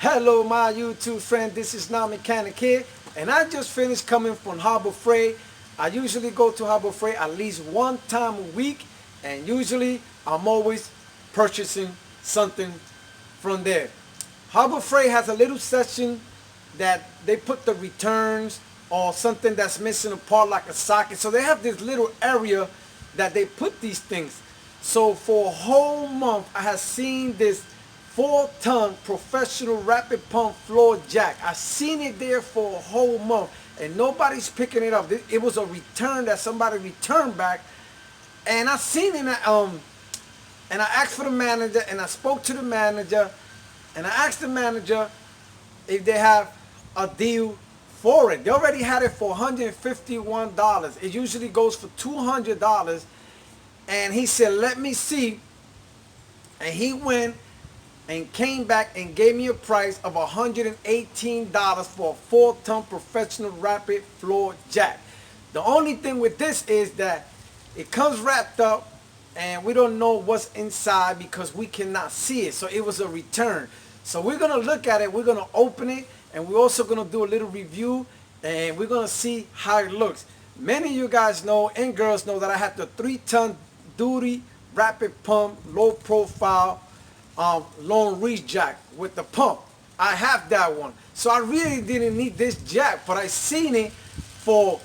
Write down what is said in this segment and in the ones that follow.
Hello my YouTube friend, this is Now Mechanic here, and I just finished coming from Harbor Freight. I usually go to Harbor Freight at least one time a week, and usually I'm always purchasing something from there. Harbor Freight has a little section that they put the returns or something that's missing a part like a socket. So they have this little area that they put these things. So for a whole month I have seen this 4-ton professional rapid pump floor jack. I've seen it there for a whole month and nobody's picking it up. It was a return that somebody returned back, and I seen it and I asked for the manager, and I spoke to the manager, and I asked the manager if they have a deal for it. They already had it for $151. It usually goes for $200, and he said, let me see. And he went and came back and gave me a price of $118 for a 4-ton professional rapid floor jack. The only thing with this is that it comes wrapped up and we don't know what's inside because we cannot see it. So it was a return. So we're going to look at it, we're going to open it, and we're also going to do a little review, and we're going to see how it looks. Many of you guys know and girls know that I have the 3-ton duty rapid pump low profile long reach jack with the pump. I have that one. So I really didn't need this jack, but I seen it for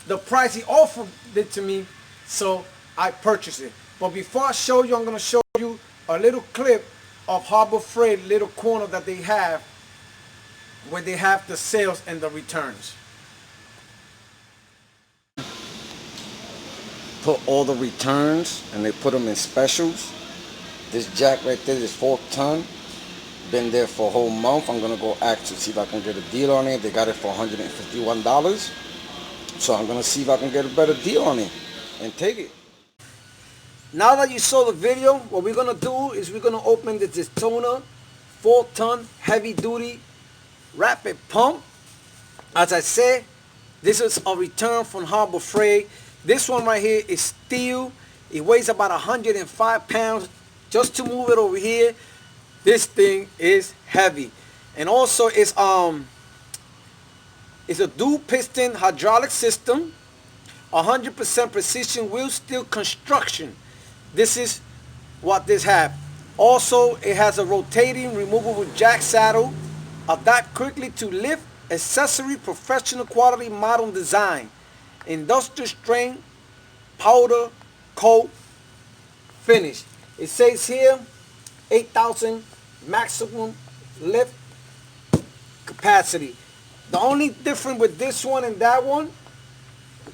the price he offered it to me, so I purchased it. But before I show you, I'm going to show you a little clip of Harbor Freight little corner that they have where they have the sales and the returns. Put all the returns and they put them in specials. This jack right there is 4-ton. Been there for a whole month. I'm gonna go ask to see if I can get a deal on it. They got it for $151. So I'm gonna see if I can get a better deal on it and take it. Now that you saw the video, what we're gonna do is we're gonna open the Daytona 4-ton heavy duty rapid pump. As I said, this is a return from Harbor Freight. This one right here is steel. It weighs about 105 pounds. Just to move it over here, this thing is heavy. And also it's a dual piston hydraulic system, 100% precision wheel steel construction. This is what this has. Also, it has a rotating removable jack saddle, adapt quickly to lift, accessory, professional quality model design, industrial strength, powder coat finish. It says here 8,000 maximum lift capacity. The only difference with this one and that one,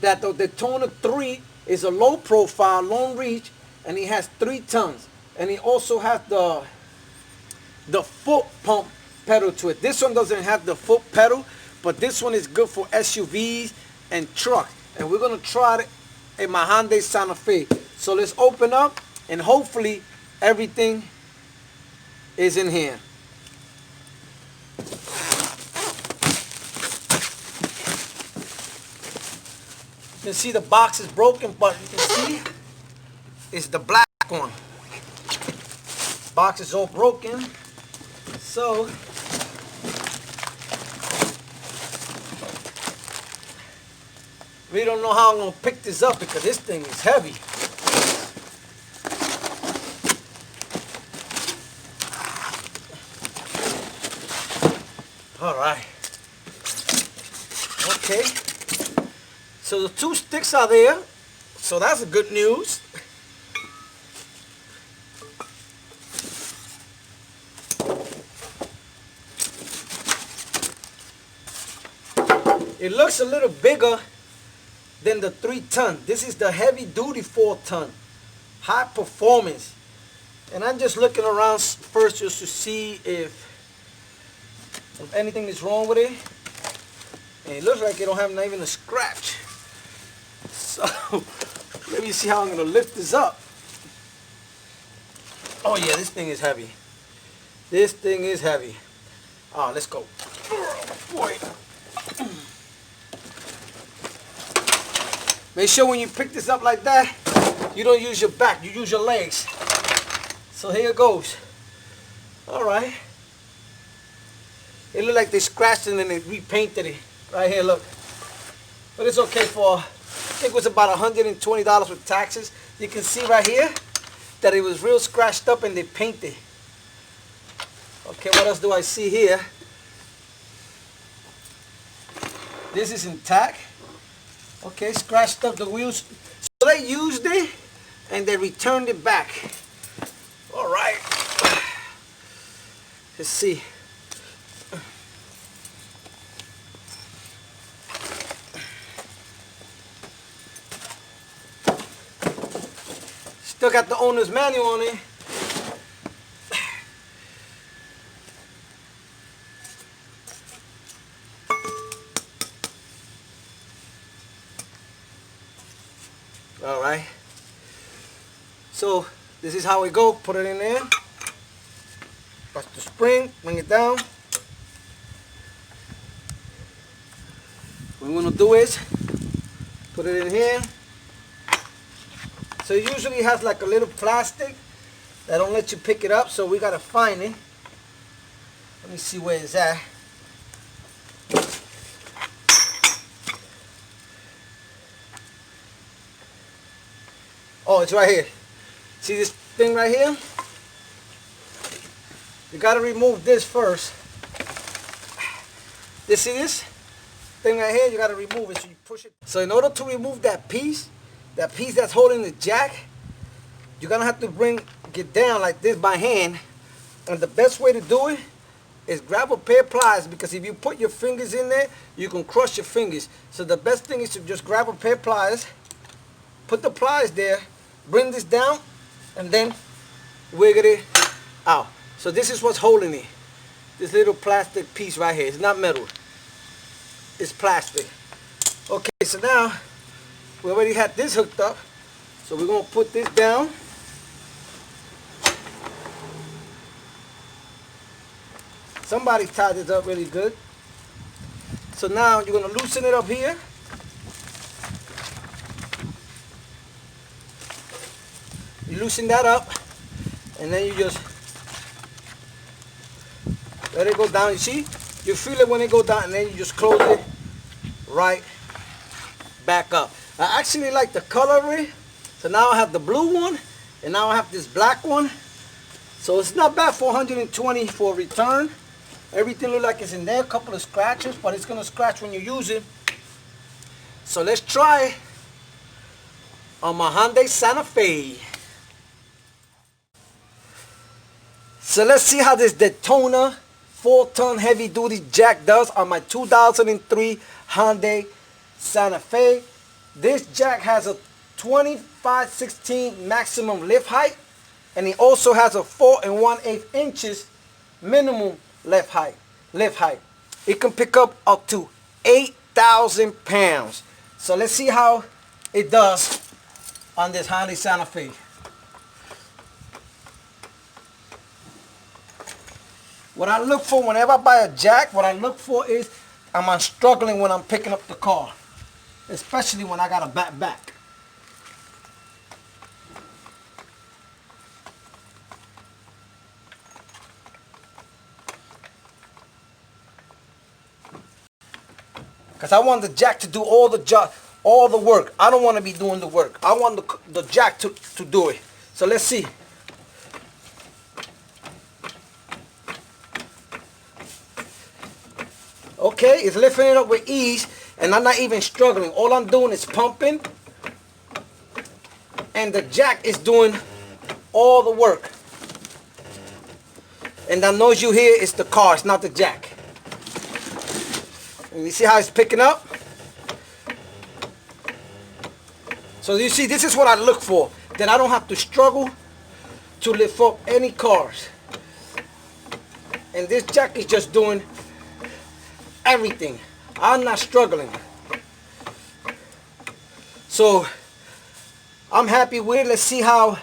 that the Daytona 3 is a low profile, long reach, and it has 3 tons. And it also has the foot pump pedal to it. This one doesn't have the foot pedal, but this one is good for SUVs and trucks. And we're gonna try it in my Hyundai Santa Fe. So let's open up, and hopefully everything is in here. You can see the box is broken, but you can see it's the black one. Box is all broken, so we don't know how I'm gonna pick this up because this thing is heavy. All right. Okay. So the 2 sticks are there. So that's good news. It looks a little bigger than the 3-ton. This is the heavy duty 4-ton. High performance. And I'm just looking around first just to see if anything is wrong with it. And it looks like it don't have not even a scratch. So let me see how I'm gonna lift this up. Oh yeah, this thing is heavy. This thing is heavy. Ah, let's go. Oh, boy. Make sure when you pick this up like that, you don't use your back, you use your legs. So here it goes. All right. It looked like they scratched it and they repainted it. Right here, look. But it's okay for, I think it was about $120 with taxes. You can see right here that it was real scratched up and they painted. Okay, what else do I see here? This is intact. Okay, scratched up the wheels. So they used it and they returned it back. All right. Let's see. Still got the owner's manual on it. All right. So this is how we go. Put it in there. Press the spring. Bring it down. What we want to do is put it in here. So it usually has like a little plastic that don't let you pick it up, so we gotta find it. Let me see where it's at. Oh, it's right here. See this thing right here? You gotta remove this first. You see this thing right here? You gotta remove it, so you push it. So in order to remove that piece that's holding the jack, you're gonna have to bring it down like this by hand. And the best way to do it is grab a pair of pliers, because if you put your fingers in there, you can crush your fingers. So the best thing is to just grab a pair of pliers, put the pliers there, bring this down, and then wiggle it out. So this is what's holding it. This little plastic piece right here. It's not metal. It's plastic. Okay, so now we already had this hooked up. So we're going to put this down. Somebody tied this up really good. So now you're going to loosen it up here. You loosen that up, and then you just let it go down. You see? You feel it when it goes down, and then you just close it right back up. I actually like the color. So now I have the blue one, and now I have this black one. So it's not bad for $120 for a return. Everything looks like it's in there. A couple of scratches, but it's gonna scratch when you use it. So let's try on my Hyundai Santa Fe. So let's see how this Daytona 4-ton heavy-duty jack does on my 2003 Hyundai Santa Fe. This jack has a 25/16 maximum lift height, and it also has a 4 1/8 inches minimum lift height. It can pick up to 8,000 pounds. So let's see how it does on this Hyundai Santa Fe. What I look for whenever I buy a jack, what I look for is, am I struggling when I'm picking up the car? Especially when I got a back. Because I want the jack to do all the work. I don't want to be doing the work. I want the jack to do it. So let's see. Okay, it's lifting it up with ease, and I'm not even struggling. All I'm doing is pumping, and the jack is doing all the work. And that noise you hear is the car, it's not the jack. And you see how it's picking up? So you see, this is what I look for, that I don't have to struggle to lift up any cars. And this jack is just doing everything. I'm not struggling. So I'm happy with it. Let's see how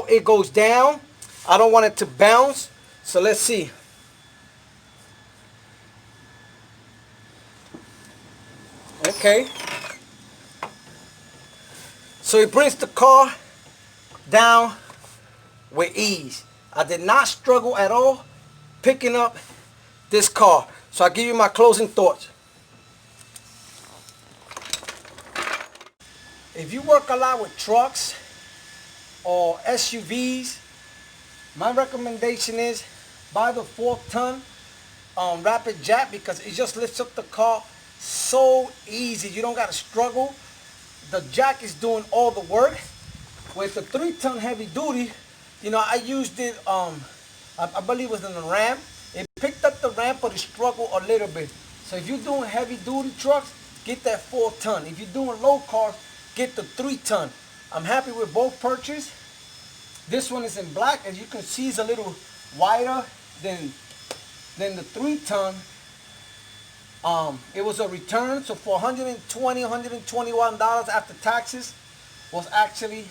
it goes down. I don't want it to bounce, so let's see. Okay, so it brings the car down with ease. I did not struggle at all picking up this car. So I'll give you my closing thoughts. If you work a lot with trucks or SUVs, my recommendation is buy the 4-ton rapid jack, because it just lifts up the car so easy. You don't got to struggle. The jack is doing all the work. With the 3-ton heavy duty, you know, I used it, I believe it was in the Ram. It picked up the ramp, but it struggled a little bit. So if you're doing heavy duty trucks, get that 4-ton. If you're doing low cars, get the 3-ton. I'm happy with both purchases. This one is in black. As you can see, it's a little wider than the 3-ton. It was a return, so for $121 after taxes was actually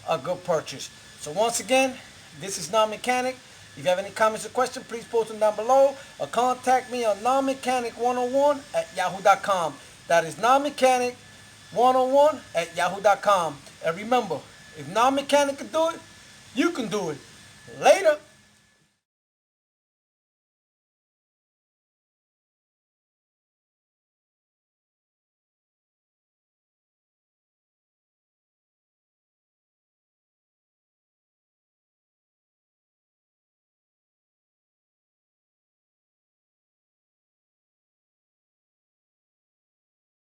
a good purchase. So once again, this is Non-Mechanic. If you have any comments or questions, please post them down below or contact me on nonmechanic101@yahoo.com. That is nonmechanic101@yahoo.com. And remember, if Non-Mechanic can do it, you can do it. Later.